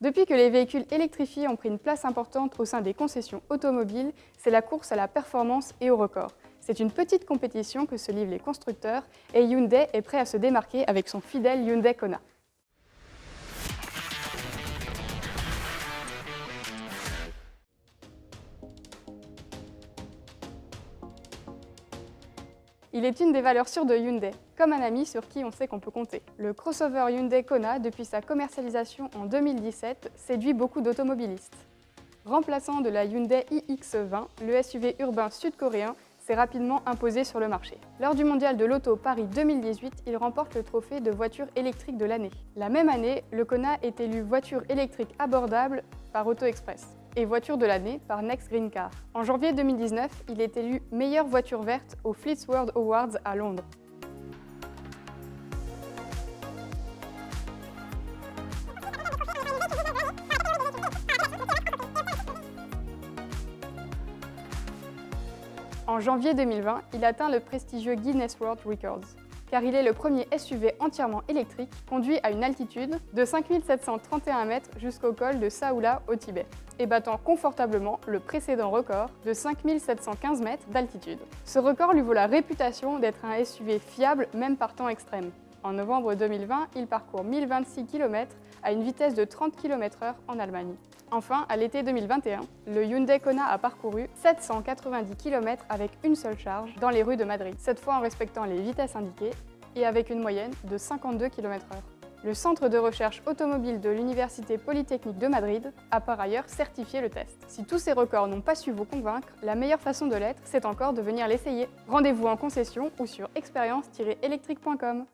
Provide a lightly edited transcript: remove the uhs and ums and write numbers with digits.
Depuis que les véhicules électrifiés ont pris une place importante au sein des concessions automobiles, c'est la course à la performance et au record. C'est une petite compétition que se livrent les constructeurs et Hyundai est prêt à se démarquer avec son fidèle Hyundai Kona. Il est une des valeurs sûres de Hyundai, comme un ami sur qui on sait qu'on peut compter. Le crossover Hyundai Kona, depuis sa commercialisation en 2017, séduit beaucoup d'automobilistes. Remplaçant de la Hyundai iX20, le SUV urbain sud-coréen s'est rapidement imposé sur le marché. Lors du mondial de l'auto Paris 2018, il remporte le trophée de voiture électrique de l'année. La même année, le Kona est élu voiture électrique abordable par Auto Express et voiture de l'année par Next Green Car. En janvier 2019, il est élu meilleure voiture verte aux Fleets World Awards à Londres. En janvier 2020, il atteint le prestigieux Guinness World Records, car il est le premier SUV entièrement électrique conduit à une altitude de 5731 mètres jusqu'au col de Saoula au Tibet, et battant confortablement le précédent record de 5715 mètres d'altitude. Ce record lui vaut la réputation d'être un SUV fiable même par temps extrême. En novembre 2020, il parcourt 1026 km à une vitesse de 30 km/h en Allemagne. Enfin, à l'été 2021, le Hyundai Kona a parcouru 790 km avec une seule charge dans les rues de Madrid, cette fois en respectant les vitesses indiquées et avec une moyenne de 52 km/h. Le centre de recherche automobile de l'Université Polytechnique de Madrid a par ailleurs certifié le test. Si tous ces records n'ont pas su vous convaincre, la meilleure façon de l'être, c'est encore de venir l'essayer. Rendez-vous en concession ou sur expérience-électrique.com.